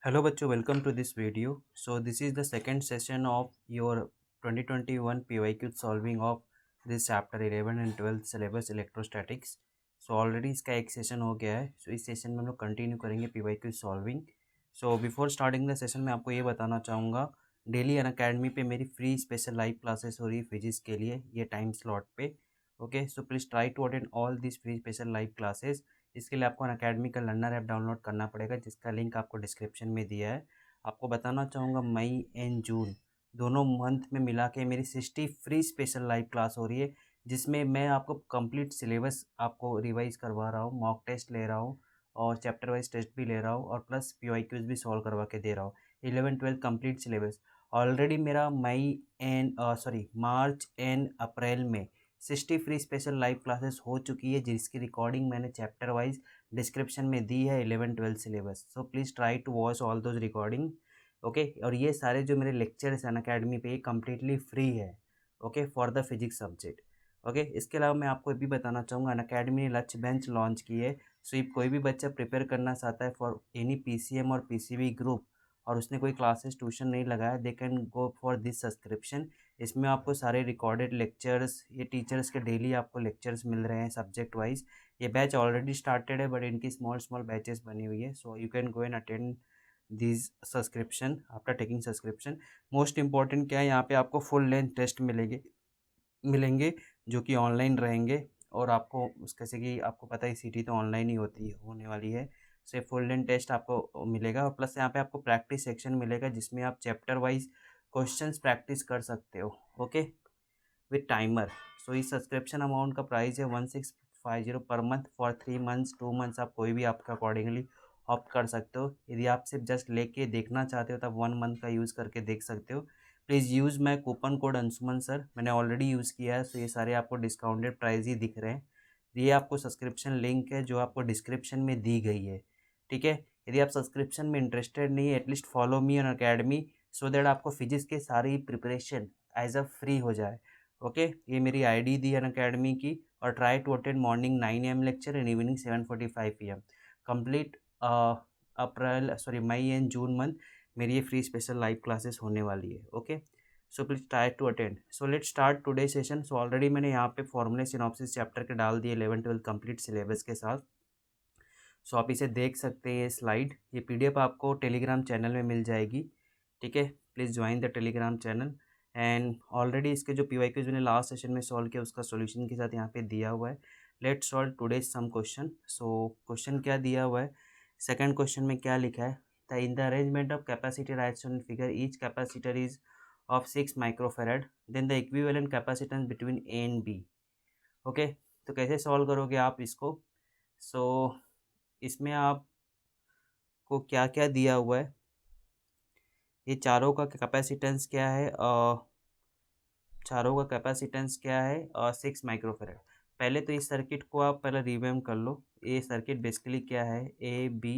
Hello बच्चों, welcome to this video. So this is the second session of your 2021 PYQ solving of this chapter 11 and 12 syllabus electrostatics. So already इसका एक session हो गया है। सो इस session में हम लोग कंटिन्यू करेंगे PYQ solving. So before starting the session मैं आपको ये बताना चाहूँगा, डेली अनअकैडमी पे मेरी फ्री स्पेशल लाइव क्लासेस हो रही है फिजिक्स के लिए, ये टाइम स्लॉट पे। Okay, so please try to attend all this free special live classes. इसके लिए आपको अनअकैडमी का लर्नर ऐप डाउनलोड करना पड़ेगा, जिसका लिंक आपको डिस्क्रिप्शन में दिया है। आपको बताना चाहूँगा, मई एंड जून दोनों मंथ में मिला के मेरी 60 फ्री स्पेशल लाइव क्लास हो रही है, जिसमें मैं आपको कंप्लीट सिलेबस आपको रिवाइज करवा रहा हूँ, मॉक टेस्ट ले रहा हूँ और चैप्टर वाइज टेस्ट भी ले रहा हूँ और प्लस PYQs भी सॉल्व करवा के दे रहा हूँ। 11-12 कंप्लीट सिलेबस ऑलरेडी मेरा मई एंड मार्च एंड अप्रैल में 60 फ्री स्पेशल लाइव क्लासेस हो चुकी है, जिसकी रिकॉर्डिंग मैंने चैप्टर वाइज डिस्क्रिप्शन में दी है 11-12 syllabus. So please try to watch all those recording. Okay, और ये सारे जो मेरे लेक्चर्स हैं अनअकैडमी पे, ये कम्प्लीटली फ्री है। Okay, for the physics subject. Okay, इसके अलावा मैं आपको ये भी बताना चाहूँगा, अनअकैडमी ने लच बेंच लॉन्च की है। सो इफ कोई भी बच्चा प्रिपेयर करना चाहता है फॉर एनी PCM और PCB ग्रुप और उसने कोई क्लासेस ट्यूशन नहीं लगाया, they can go for this subscription. इसमें आपको सारे रिकॉर्डेड लेक्चर्स, ये टीचर्स के डेली आपको लेक्चर्स मिल रहे हैं सब्जेक्ट वाइज। ये बैच ऑलरेडी स्टार्टेड है, बट इनकी स्मॉल स्मॉल बैचेस बनी हुई है। So you can go and attend this subscription after taking subscription. Most important क्या है, यहाँ पे आपको फुल लेंथ टेस्ट मिलेंगे जो कि ऑनलाइन रहेंगे। और आपको कैसे कि आपको पता है सीटी तो ऑनलाइन ही होने वाली है। से फुल लेंथ टेस्ट आपको मिलेगा और प्लस यहाँ पे आपको प्रैक्टिस सेक्शन मिलेगा, जिसमें आप चैप्टर वाइज क्वेश्चंस प्रैक्टिस कर सकते हो। Okay, with timer. सो इस सब्सक्रिप्शन अमाउंट का प्राइस है 1650 per month for 3 months 2 months. आप कोई भी आपका अकॉर्डिंगली ऑप्ट कर सकते हो। यदि आप सिर्फ जस्ट लेके देखना चाहते हो तब 1 मंथ का यूज़ करके देख सकते हो। Please use my coupon code Anshuman sir, मैंने ऑलरेडी यूज़ किया है। सो ये सारे आपको डिस्काउंटेड प्राइस ही दिख रहे हैं। ये आपको सब्सक्रिप्शन लिंक है जो आपको डिस्क्रिप्शन में दी गई है। ठीक है, यदि आप सब्सक्रिप्शन में इंटरेस्टेड नहीं है, at least follow me on academy, so that आपको फिजिक्स के सारी प्रिपरेशन एज अ फ्री हो जाए। ओके, ये मेरी आईडी दी अनअकैडमी की। और try to attend morning 9 AM lecture and evening 7:45 PM। Complete May and June month मेरी ये फ्री स्पेशल लाइव क्लासेस होने वाली है। Okay, so please try to attend. So let start today session. So already मैंने यहाँ पे फॉर्मूले synopsis chapter के डाल दिए 11-12 कंप्लीट सिलेबस के साथ। सो आप इसे देख सकते हैं, ये स्लाइड, ये PDF आपको टेलीग्राम चैनल में मिल जाएगी। ठीक है, please join the Telegram channel. And already इसके जो PYQs मैंने लास्ट सेशन में सॉल्व किया, उसका सॉल्यूशन के साथ यहाँ पे दिया हुआ है। Let solve today some question. So question क्या दिया हुआ है, सेकंड क्वेश्चन में क्या लिखा है, the in the arrangement of capacitor as shown in figure each capacitor is of 6 microfarad, then the equivalent capacitance between A and B। Okay, तो कैसे सॉल्व करोगे आप इसको। सो इसमें आपको क्या क्या दिया हुआ है, ये चारों का कैपेसिटेंस क्या है, चारों का कैपेसिटेंस क्या है, 6 माइक्रोफेरेड। पहले तो इस सर्किट को आप पहले रिवेम कर लो। ये सर्किट बेसिकली क्या है, AB,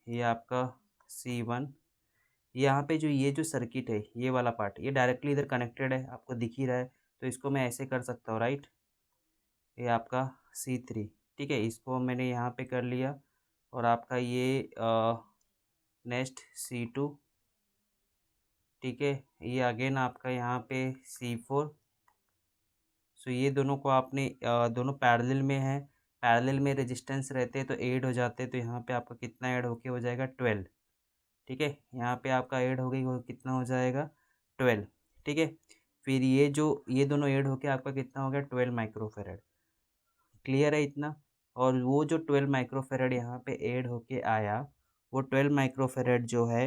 ये आपका C1। यहाँ पे ये जो सर्किट है, ये वाला पार्ट, ये डायरेक्टली इधर कनेक्टेड है, आपको दिख ही रहा है। तो इसको मैं ऐसे कर सकता हूँ, राइट। ये आपका C3, ठीक है, इसको मैंने यहाँ पे कर लिया। और आपका ये नेक्स्ट C2, ठीक है, ये अगेन आपका यहाँ पे C4। सो ये दोनों को आपने दोनों पैरेलल में है, पैरेलल में रेजिस्टेंस रहते हैं तो ऐड हो जाते हैं। तो यहाँ पे आपका कितना ऐड होके हो जाएगा, 12। ठीक है, यहाँ पे आपका ऐड हो गई, वो कितना हो जाएगा, 12। ठीक है, फिर ये दोनों ऐड होके आपका कितना हो गया, 12 माइक्रोफेरेड। क्लियर है इतना। और वो जो 12 माइक्रोफेरेड यहाँ पे ऐड होके आया, वो 12 माइक्रोफेरेड जो है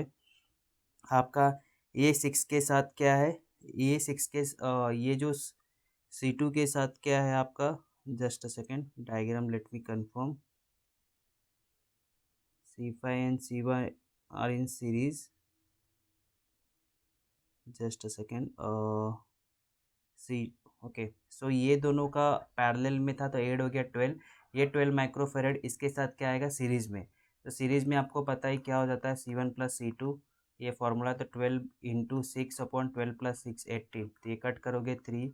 आपका, ये 6 के साथ क्या है, ये 6 के ये जो C2 के साथ क्या है आपका, just a second, diagram let me confirm. C5 and C1 are in series, just a second, C, okay. So ये दोनों का पैरेलल में था तो ऐड हो गया 12। ये 12 माइक्रोफेरेड इसके साथ क्या आएगा, सीरीज में। तो सीरीज में आपको पता ही क्या हो जाता है, C1 + C2, ये फॉर्मूला। तो 12 × 6/12 + 6 18। तो ये कट करोगे 3,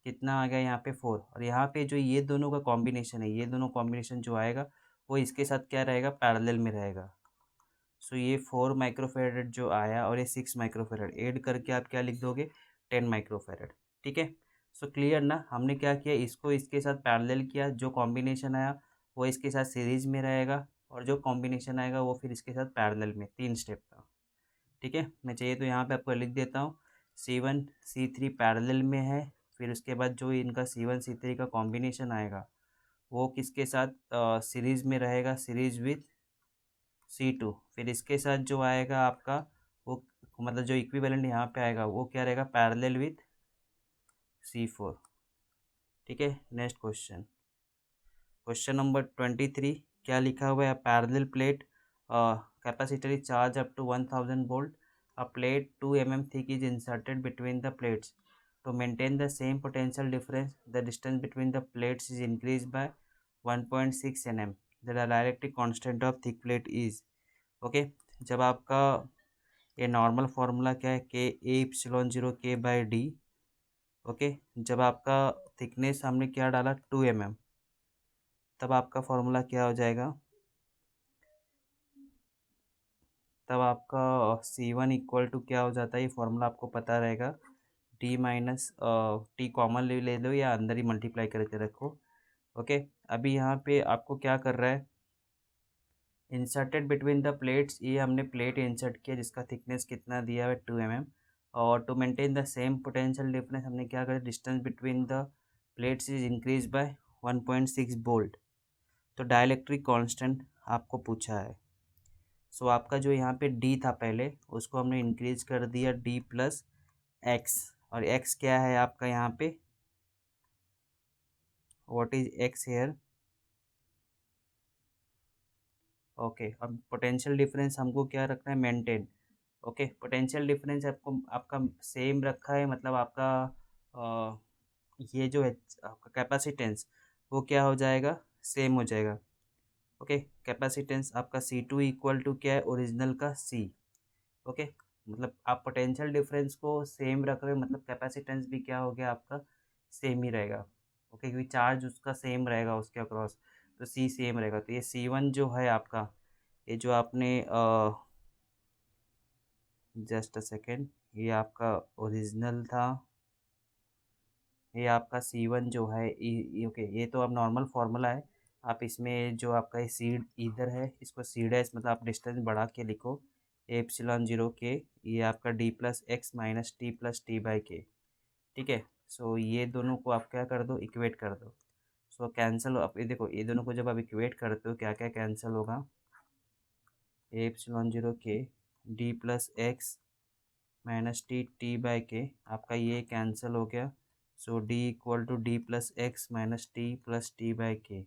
कितना आ गया यहाँ पे 4। और यहाँ पे जो ये दोनों का कॉम्बिनेशन है, ये दोनों कॉम्बिनेशन जो आएगा वो इसके साथ क्या रहेगा, पैरेलल में रहेगा। सो ये 4 माइक्रोफेरेड जो आया और ये 6 माइक्रोफेरेड ऐड करके आप क्या लिख दोगे 10 माइक्रोफेरेड। ठीक है, सो क्लियर ना। हमने क्या किया, इसको इसके साथ पैरेलल किया, जो कॉम्बिनेशन आया वो इसके साथ सीरीज में रहेगा और जो कॉम्बिनेशन आएगा वो फिर इसके साथ पैरेलल में, 3 स्टेप का। ठीक है, मैं चाहिए तो यहाँ पे आपको लिख देता हूँ C1 C3 पैरेलल में है, फिर उसके बाद जो इनका C1 C3 का कॉम्बिनेशन आएगा वो किसके साथ सीरीज में रहेगा, सीरीज विथ C2। फिर इसके साथ जो आएगा आपका वो मतलब जो इक्विवेलेंट यहाँ पे आएगा वो क्या रहेगा, पैरेलल विथ C4। ठीक है, नेक्स्ट क्वेश्चन, क्वेश्चन नंबर 23। क्या लिखा हुआ है, parallel plate capacitor is charge up to 1000 volt, a plate 2 mm thick is inserted between the plates to maintain the same potential difference, the distance between the plates is increased by 1.6 nm, the dielectric constant of thick plate is। Okay, जब आपका ये normal formula क्या है, के A epsilon 0 के bye D. Okay, जब आपका thickness हमने क्या डाला 2 mm, तब आपका फार्मूला क्या हो जाएगा, तब आपका C1 इक्वल टू क्या हो जाता है, ये फार्मूला आपको पता रहेगा, टी माइनस टी कॉमन ले लो या अंदर ही मल्टीप्लाई करके रखो। ओके, अभी यहाँ पे आपको क्या कर रहा है, इंसर्टेड बिटवीन द प्लेट्स, ये हमने प्लेट इंसर्ट किया जिसका थिकनेस कितना दिया है 2 mm, और to maintain the same potential difference हमने क्या करा, distance between the plates is increase by 1.6 volt. तो डाइलेक्ट्रिक कांस्टेंट आपको पूछा है। सो आपका जो यहाँ पे डी था पहले उसको हमने इंक्रीज कर दिया डी प्लस एक्स, और एक्स क्या है आपका यहाँ पे, what is X here. Okay, अब पोटेंशियल डिफरेंस हमको क्या रखना है, मेंटेन। ओके, पोटेंशियल डिफरेंस आपको आपका सेम रखा है, मतलब आपका ये जो है आपका कैपेसिटेंस वो क्या हो जाएगा, सेम हो जाएगा। ओके, कैपेसिटेंस आपका C2 इक्वल टू क्या है, ओरिजिनल का C। ओके, मतलब आप पोटेंशियल डिफरेंस को सेम रख रहे हो, मतलब कैपेसिटेंस भी क्या हो गया आपका, सेम ही रहेगा। ओके, क्योंकि चार्ज उसका सेम रहेगा उसके अक्रॉस, तो C सेम रहेगा। तो ये C1 जो है आपका, ये जो आपने जस्ट अ सेकेंड, ये आपका ओरिजिनल था, ये आपका C1 जो है ओके, ये तो अब नॉर्मल फार्मूला है। आप इसमें जो आपका ये सीड इधर है इसको सी डैश, मतलब आप डिस्टेंस बढ़ा के लिखो एप्सिलॉन 0 के, ये आपका D plus X minus T plus T by के। ठीक है, सो ये दोनों को आप क्या कर दो, इक्वेट कर दो। सो कैंसिल, आप ये देखो ये दोनों को जब आप इक्वेट करते हो क्या क्या कैंसिल होगा, epsilon 0 K D plus X minus T T by K, आपका ये कैंसिल हो गया। So D equal to D plus X minus T plus T by K,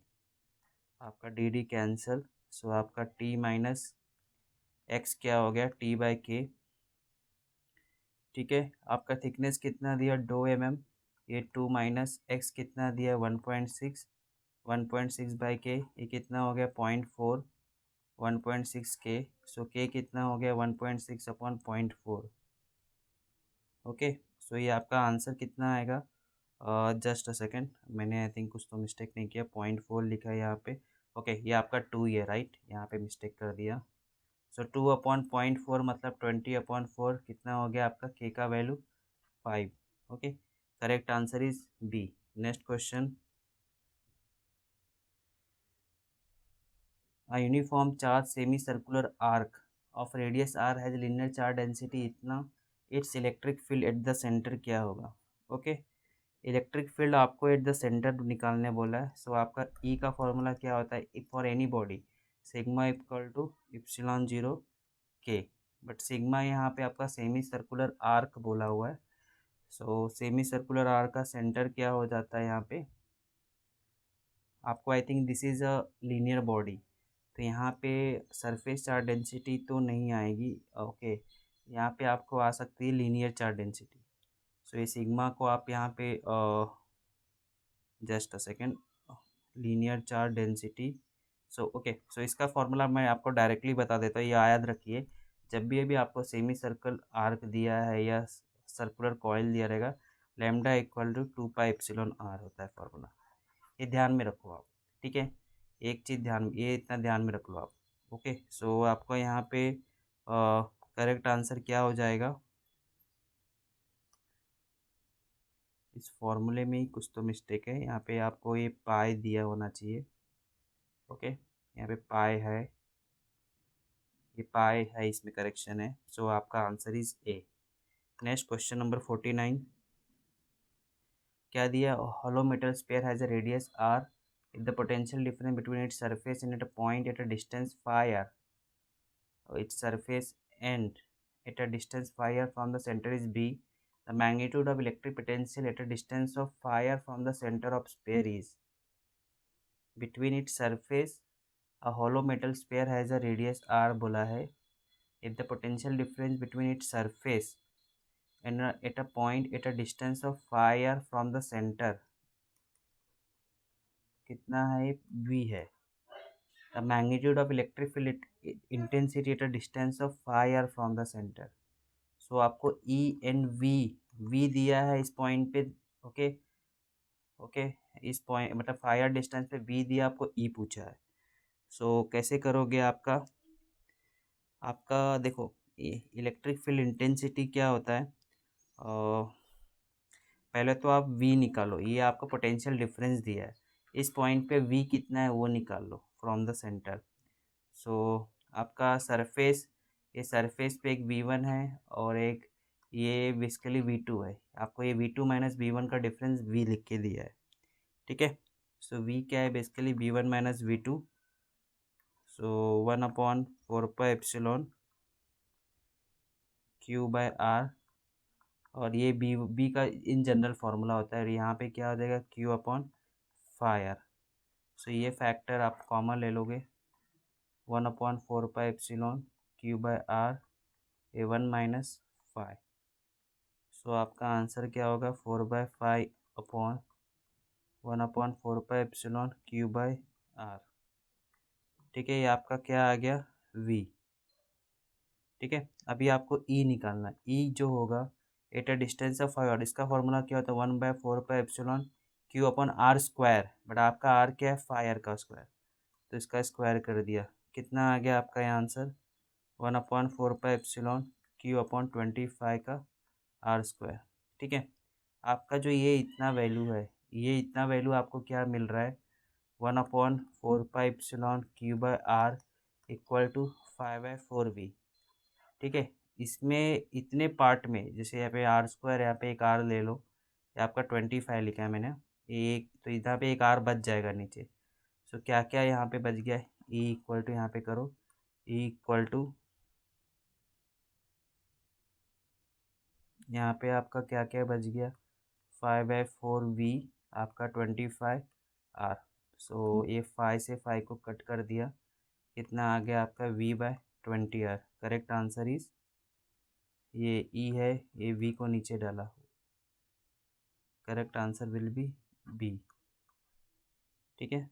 आपका डी डी कैंसिल। सो आपका टी माइनस एक्स क्या हो गया, टी बाई के। ठीक है, आपका थिकनेस कितना दिया 2 mm, ये 2 माइनस एक्स कितना दिया 1.6, 1.6 बाई के, ये कितना हो गया 0.4, 1.6 के। सो के कितना हो गया 1.6 अपॉन 0.4। ओके, सो ये आपका आंसर कितना आएगा, जस्ट अ सेकेंड, मैंने आई थिंक कुछ तो मिस्टेक नहीं किया, 0.4 लिखा है यहाँ पे। ओके, ये आपका 2 ही है, राइट, यहाँ पे मिस्टेक कर दिया। सो 2 अपॉन 0.4 मतलब 20/4 कितना हो गया आपका, के का value 5। Okay, correct answer is B. Next question, a uniform charge semicircular arc of radius r has linear charge density इतना, its electric field at the center क्या होगा। ओके, इलेक्ट्रिक फील्ड आपको एट द सेंटर निकालने बोला है। So आपका ई का formula क्या होता है for any body, sigma equal to epsilon 0 K, but sigma यहाँ पे आपका सेमी सर्कुलर आर्क बोला हुआ है। सो सेमी सर्कुलर आर्क का सेंटर क्या हो जाता है यहाँ पे आपको, I think this is a linear body, तो यहाँ पे सरफेस चार्ज डेंसिटी तो नहीं आएगी। ओके, यहाँ पे आपको आ सकती है लीनियर चार्ज डेंसिटी। सो ये सिग्मा को आप यहाँ पे just a second, linear charge density. So okay, so इसका फॉर्मूला मैं आपको डायरेक्टली बता देता हूँ, ये याद रखिए, जब भी अभी आपको सेमी सर्कल आर्क दिया है या सर्कुलर कॉइल दिया रहेगा, lambda equal to 2 pi epsilon R होता है फॉर्मूला, ये ध्यान में रखो आप। ठीक है, एक चीज़ ध्यान, ये इतना ध्यान में रख लो आप। ओके, सो आपको यहाँ पे करेक्ट आंसर क्या हो जाएगा? इस फॉर्मूले में ही कुछ तो मिस्टेक है, यहाँ पे आपको ये पाई दिया होना चाहिए। ओके, यहाँ पे पाई है, ये पाई है, इसमें करेक्शन है। सो आपका answer is A. Next question number 49, क्या दिया? Hollow metal sphere has a radius R if the potential difference between its surface and at a point at a distance phi r, its surface and at a distance phi r from the center is b, the magnitude of electric potential at a distance of phi r from the center of sphere is, between its surface a hollow metal sphere has a radius r बोला है, if the potential difference between its surface and at a point at a distance of phi r from the center कितना है? v है। the magnitude of electric field intensity at a distance of phi r from the center, सो आपको E and we दिया है इस point पे। Okay, okay, इस point मतलब फायर डिस्टेंस पे वी दिया, आपको ई पूछा है। सो कैसे करोगे? आपका आपका देखो, इलेक्ट्रिक फील्ड इंटेंसिटी क्या होता है? पहले तो आप वी निकालो, ये आपको पोटेंशियल डिफरेंस दिया है, इस पॉइंट पे वी कितना है वो निकाल लो फ्रॉम द सेंटर। सो आपका सरफेस, ये सरफेस पे एक V1 है और एक ये बेसिकली V2 है। आपको ये V2 माइनस V1 का डिफरेंस V लिख के दिया है, ठीक है। सो V क्या है? Basically V1 minus V2, so 1/4 Q by R, और ये बी का इन जनरल फार्मूला होता है, और यहाँ पे क्या हो जाएगा? Q/phi r। सो ये फैक्टर आप कॉमन ले लोगे, 1/4 Q by R A1 minus five. So आपका आंसर क्या होगा? 4/5/1/4 Q/R। ठीक है, ये आपका क्या आ गया? V। ठीक है, अभी आपको E निकालना है। E जो होगा eight a distance of 5 r, इसका फॉर्मूला क्या होता है? 1/4 Q/R², बट आपका R क्या है? 5 r का स्क्वायर, तो इसका स्क्वायर कर दिया। कितना आ गया आपका ये आंसर? 1/4 Q/25 का R²। ठीक है, आपका जो ये इतना वैल्यू है, ये इतना वैल्यू आपको क्या मिल रहा है? 1/4 Q/R इक्वल टू 5/4V। ठीक है, इसमें इतने पार्ट में, जैसे यहाँ पे R², यहाँ पे एक R ले लो, ये आपका 25 लिखा है मैंने, एक तो इधर पे एक R बच जाएगा नीचे। सो क्या क्या यहाँ पे बच गया? E इक्वल टू, यहाँ पे करो, E इक्वल टू, यहाँ पे आपका क्या क्या बच गया? 5/4V आपका 25R। सो ये 5 से 5 को कट कर दिया, कितना आ गया आपका? V/20R। करेक्ट आंसर इज, ये E है, ये V को नीचे डाला, correct answer will be B। ठीक है,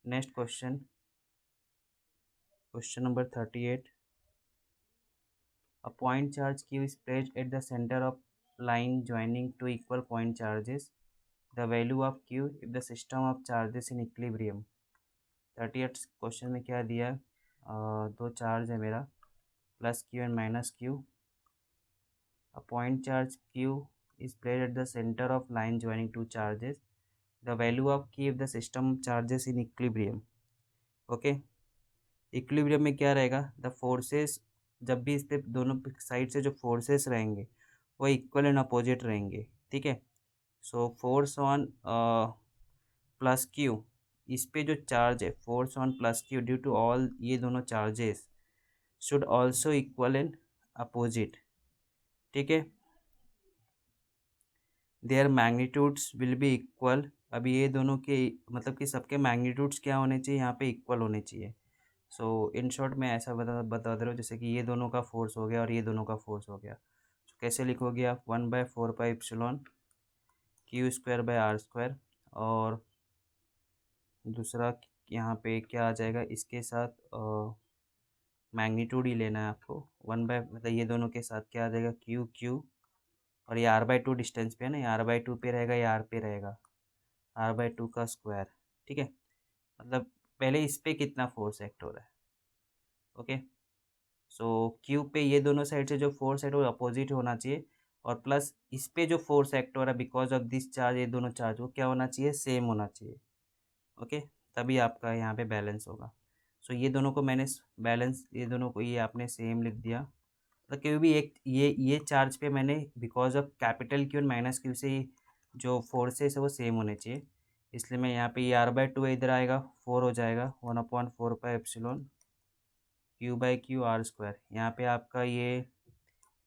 next question, question number 38, a point charge Q is placed at the center of line joining two equal point charges, the value of Q if the system of charges in equilibrium। 38 question में क्या दिया है? दो charge है मेरा, plus Q and minus Q। A point charge Q is placed at the center of line joining two charges, the value of Q if the system charges in equilibrium। Okay, equilibrium में क्या रहेगा? The forces, जब भी इस पे दोनों side से जो फोर्सेस रहेंगे वो इक्वल एंड अपोजिट रहेंगे। ठीक है, so force on plus Q, इस पे जो चार्ज है force on plus Q due to all ये दोनों charges should also equal and opposite. ठीक है, their magnitudes will be equal. अभी ये दोनों के मतलब कि सबके मैग्नीट्यूड्स क्या होने चाहिए? यहाँ पे इक्वल होने चाहिए। सो इन शॉर्ट मैं ऐसा बता दे रहा हूँ, जैसे कि ये दोनों का फोर्स हो गया और ये दोनों का फोर्स हो गया। तो कैसे लिखोगे आप? 1/4 Q²/R², और दूसरा यहाँ पे क्या आ जाएगा? इसके साथ मैग्नीट्यूड ही लेना है आपको। मतलब ये दोनों के साथ क्या आ जाएगा? Q, और ये R/2 डिस्टेंस पे है ना, ये R/2 पे रहेगा, ये R पे रहेगा, R/2 का स्क्वायर। ठीक है, मतलब पहले इस पे कितना फोर्स एक्ट हो रहा है। ओके, सो क्यू पे ये दोनों साइड से जो फोर्स है वो अपोजिट होना चाहिए, और प्लस इस पे जो फोर्स एक्ट हो रहा है बिकॉज ऑफ दिस चार्ज, ये दोनों चार्ज वो क्या होना चाहिए, सेम होना चाहिए। ओके, तभी आपका यहाँ पे बैलेंस होगा। सो ये दोनों को मैंने बैलेंस, ये दोनों को ये आपने सेम लिख दिया। तो क्यों भी एक ये चार्ज पे मैंने because of capital Q and minus Q से जो फोर्सेस है वो सेम होने चाहिए, इसलिए मैं यहाँ पे ये r/2 इधर आएगा 4 हो जाएगा 1/4π/एप्सिलॉन Q/Q r²। यहाँ पे आपका ये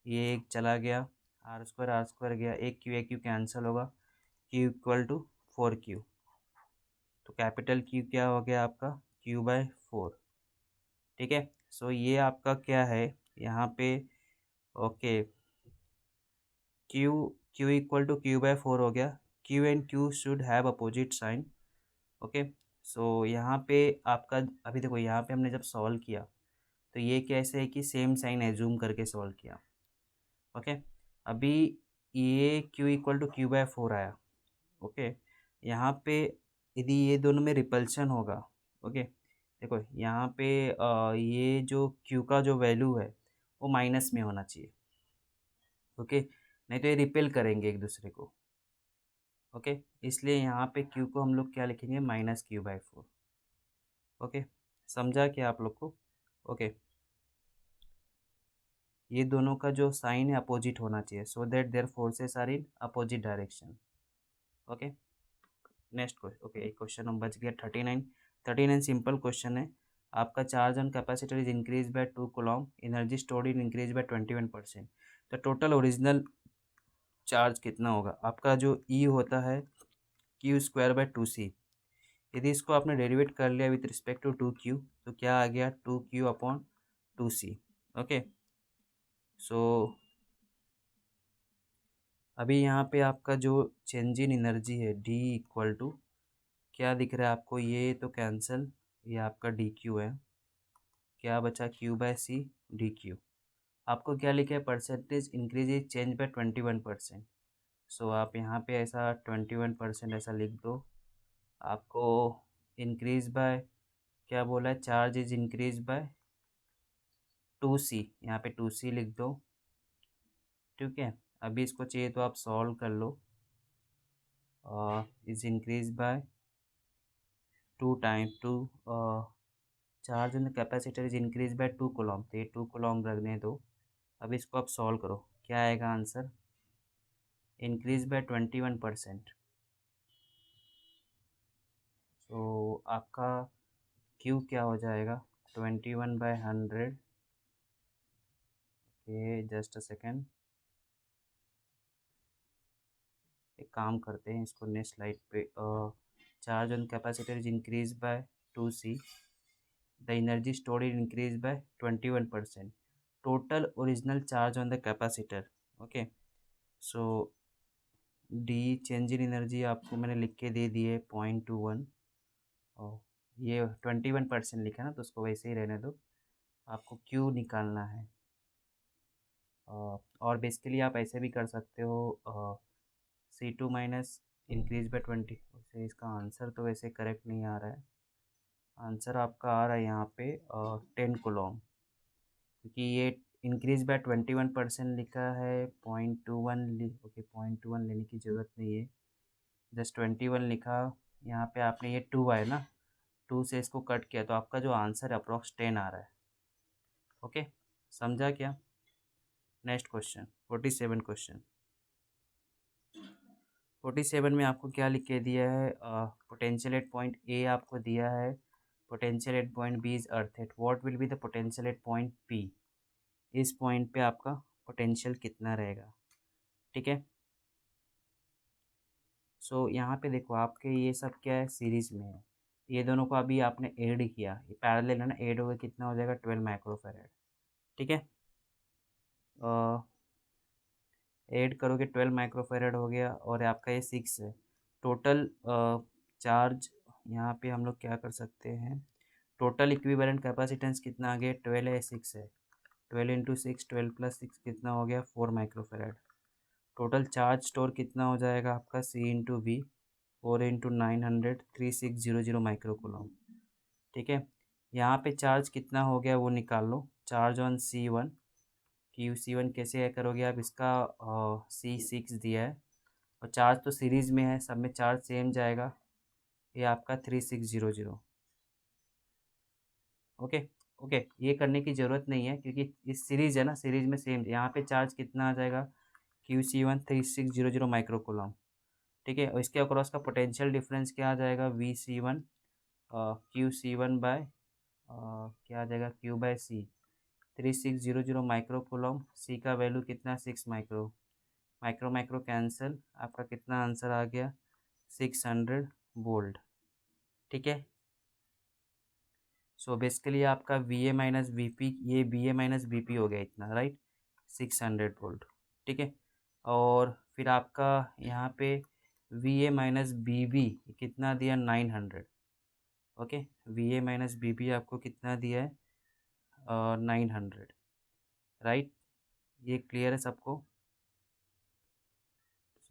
एक चला गया, r² गया, एक Q कैंसिल होगा, Q = 4Q। तो कैपिटल Q क्या हो गया आपका, Q/4। ठीक है, सो ये आपका क्या है यहाँ पे, ओके, Q = Q/4 हो गया। Q and Q should have opposite sign. Okay, so यहाँ पे आपका, अभी देखो यहाँ पे हमने जब सॉल्व किया तो ये कैसे है कि सेम साइन एज्यूम करके सॉल्व किया। ओके, अभी ये Q = Q/4 आया। ओके, यहाँ पे यदि ये दोनों में रिपल्शन होगा, ओके, देखो यहाँ पे ये जो Q का जो वैल्यू है वो माइनस में होना चाहिए। ओके, नहीं तो ये रिपेल करेंगे एक दूसरे को। ओके, इसलिए यहाँ पे Q को हम लोग क्या लिखेंगे, -Q/4। ओके, समझा क्या आप लोग को। ओके, ये दोनों का जो साइन है अपोजिट होना चाहिए, so that their forces are in opposite direction. Okay, next question. Okay, एक क्वेश्चन हम बच गया 39 सिंपल क्वेश्चन है। आपका charge on capacitor is increase by 2 coulomb, energy stored in increase by 21%। तो टोटल ओरिजिनल चार्ज कितना होगा आपका, जो ई होता है Q²/2C। यदि इसको आपने डेरिवेट कर लिया विथ रिस्पेक्ट टू 2Q तो क्या आ गया, 2Q/2C। ओके, सो अभी यहाँ पे आपका जो चेंज इन एनर्जी है D = क्या दिख रहा है आपको, ये तो कैंसिल, ये आपका DQ है, क्या बचा Q/C DQ। आपको क्या लिखा है, percentage increase is change bye 21%। सो आप यहाँ पे ऐसा 21% ऐसा लिख दो। आपको इंक्रीज बाय क्या बोला है, charge is increase bye 2C, यहाँ पे 2C लिख दो। ठीक है, अभी इसको चाहिए तो आप सॉल्व कर लो। Is increase by 2 charge in capacitor is increase by 2 coulomb, तो ये 2 कूलम रखने दो। अब इसको आप सॉल्व करो, क्या आएगा आंसर, इंक्रीज बाय 21%। तो आपका Q क्या हो जाएगा, 21/100। ओके, जस्ट अ सेकेंड, एक काम करते हैं, इसको नेक्स्ट स्लाइड पे, charge on capacitor is increase bye 2C, the energy stored is increase by 21%, total original charge on the capacitor. Okay, so D change in energy आपको मैंने लिख के दे दिए 0.21, और ये 21% लिखा ना तो उसको वैसे ही रहने दो। आपको क्यू निकालना है, और बेसिकली आप ऐसे भी कर सकते हो, C2 माइनस इंक्रीज बाय 20। वैसे इसका आंसर तो वैसे करेक्ट नहीं आ रहा है, आंसर आपका आ रहा है यहाँ पे 10 कूलम, क्योंकि ये इंक्रीज बाय 21% लिखा है, 0.21 ओके 0.21 लेने की ज़रूरत नहीं है, जस्ट 21 लिखा। यहाँ पे आपने ये 2 है ना, 2 से इसको कट किया तो आपका जो आंसर है अप्रॉक्स 10 आ रहा है। ओके, समझा क्या। Next question 47 question. 47 में आपको क्या लिख के दिया है, पोटेंशियल एट पॉइंट ए आपको दिया है, potential at point B is earth at, what will be the potential at point P. इस पॉइंट पे आपका पोटेंशियल कितना रहेगा। ठीक है, सो यहाँ पे देखो आपके ये सब क्या है, सीरीज में है, ये दोनों को अभी आपने ऐड किया, ये पैरेलल है ना, ऐड होगा कितना हो जाएगा 12 माइक्रोफैराड। ठीक है, ऐड करोगे 12 माइक्रोफैराड हो गया, और आपका ये 6 है टोटल चार्ज। यहाँ पे हम लोग क्या कर सकते हैं, टोटल इक्विवेलेंट कैपेसिटेंस कितना आ गया, 12 है 6 है, 12 × 6, 12 + 6 कितना हो गया 4 माइक्रोफैराड। टोटल चार्ज स्टोर कितना हो जाएगा आपका, C × V 4 × 900 3600 माइक्रोकूलम। ठीक है, यहाँ पे चार्ज कितना हो गया वो निकाल लो। Charge on C1, Q C1 कैसे करोगे आप, इसका C6 दिया है और चार्ज तो सीरीज़ में है, सब में चार्ज सेम जाएगा। ये आपका 3600। ओके। ओके, ये करने की ज़रूरत नहीं है क्योंकि इस सीरीज़ है ना, सीरीज़ में सेम। यहाँ पे चार्ज कितना आ जाएगा, Q C1 3600 माइक्रोकूलम। ठीक है, और इसके अक्रॉस का पोटेंशियल डिफरेंस क्या आ जाएगा, VC1 Q C1 बाय क्या आ जाएगा, Q/C 3600 माइक्रोकूलम। सी का वैल्यू कितना, 6 माइक्रो। माइक्रो माइक्रो कैंसिल, आपका कितना आंसर आ गया, 600 वोल्ट। ठीक है, सो बेसिकली आपका VA-VP, ये VA-VP हो गया इतना, राइट, 600 वोल्ट। ठीक है, और फिर आपका यहाँ पे VA-BB कितना दिया, 900। ओके, VA-BB आपको कितना दिया है, 900, राइट। ये क्लियर है सबको।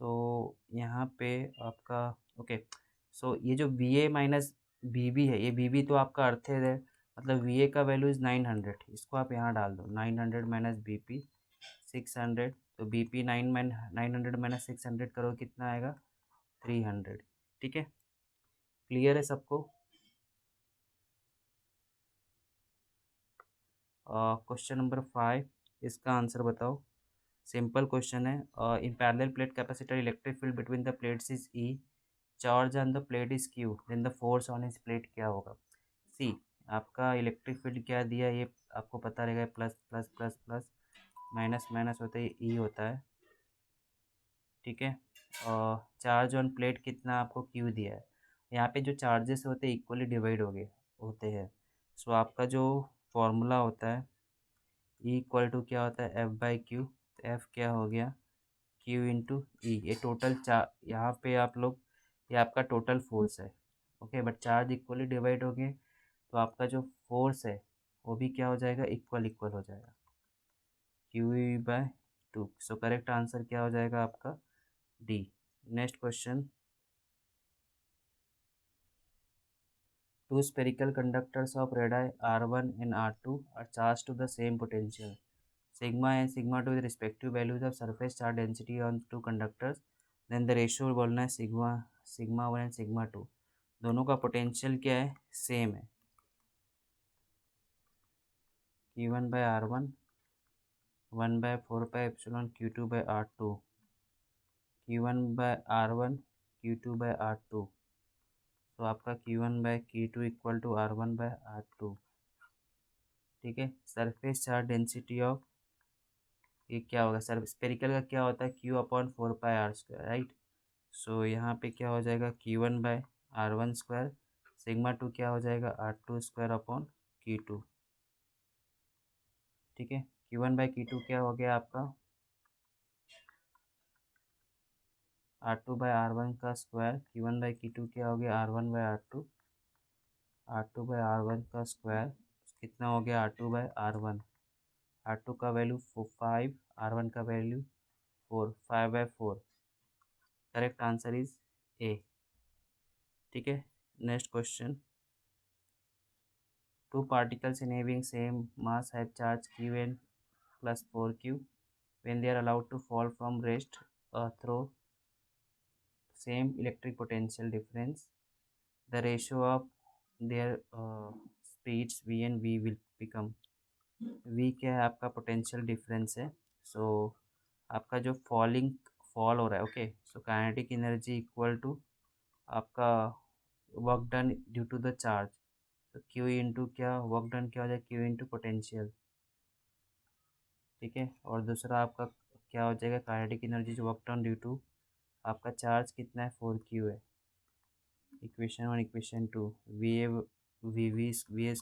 सो यहाँ पे आपका ओके। सो ये जो VA-BB है, ये BB तो आपका अर्थ है, मतलब VA का वैल्यू इज़ 900, इसको आप यहाँ डाल दो, 900 - BP 600। तो BP 900 - 600 करो, कितना आएगा, 300। ठीक है, क्लियर है सबको। क्वेश्चन नंबर 5, इसका आंसर बताओ। सिंपल क्वेश्चन है। In parallel plate capacitor electric field between the plates is E, charge on the plate is Q, then the force on इस प्लेट क्या होगा। सी, आपका इलेक्ट्रिक फील्ड क्या दिया, ये आपको पता रहेगा, plus plus plus plus, minus minus होता है, E होता है। ठीक है, और चार्ज ऑन प्लेट कितना आपको Q दिया है। यहाँ पे जो चार्जेस होते हैं इक्वली डिवाइड हो गए होते हैं। सो आपका जो फॉर्मूला होता है, E इक्वल टू क्या होता है, F/Q। तो F क्या हो गया, Q/E। ये टोटल यहाँ पे आप लोग, ये आपका टोटल फोर्स है। Okay, but charge equally divide हो गए तो आपका जो फोर्स है वो भी क्या हो जाएगा, इक्वल इक्वल हो जाएगा, QE/2। सो करेक्ट आंसर क्या हो जाएगा आपका, D। Next question, two spherical conductors of radii R1 and R2 are charged to the same potential sigma and sigma 2 with respective values of surface charge density on two conductors, then the ratio बोलना है sigma 1 and sigma 2, दोनों का potential क्या है, same है, Q1/R1 1/4π Q2/R2, Q1/R1 Q2/R2। तो आपका Q1/Q2 equal to R1/R2। ठीक है, सरफेस चार्ज डेंसिटी ऑफ, ये क्या होगा, सर स्पेरिकल का क्या होता है, Q/4πr², राइट। सो यहाँ पे क्या हो जाएगा, Q1/R1², सिग्मा 2 क्या हो जाएगा, R2² अपॉन Q2। ठीक है, Q1/Q2 क्या हो गया आपका, R2/R1²। Q1/Q2 क्या हो गया, R1/R2, R2/R1² कितना हो गया, R2/R1। R2 का वैल्यू 5, R1 का value 4, 5/4। Correct answer is A। ठीक है, next question, two particles in having same mass have charge Qn plus 4Q when they are allowed to fall from rest through same electric potential difference, the ratio of their speeds V and V will become। V क्या है आपका, potential difference है। So आपका जो fall हो रहा है, okay, so kinetic energy equal to आपका work done due to the charge. तो Q इंटू क्या, वर्क डन क्या हो जाएगा, Q इंटू पोटेंशियल। ठीक है, और दूसरा आपका क्या हो जाएगा, काइनेटिक एनर्जी जो वर्क डन ड्यू टू आपका चार्ज कितना है, 4Q है। Equation 1, equation 2, VA/VV²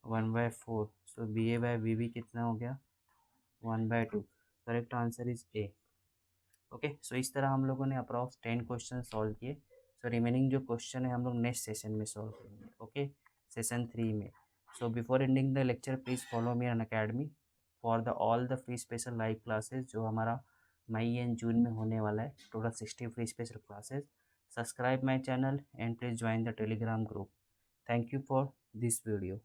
1/4। सो VA/VB कितना हो गया, 1/2। Correct answer is A। Okay, so इस तरह हम लोगों ने अप्रॉक्स 10 क्वेश्चन सॉल्व किए। सो रिमेनिंग जो क्वेश्चन है हम लोग नेक्स्ट सेशन में सॉल्व करेंगे, ओके, सेशन 3 में। So before ending the lecture please follow me on academy for the all the free special live classes जो हमारा मई एंड जून में होने वाला है, total 60 free special classes. Subscribe my channel and please join the Telegram group. Thank you for this video.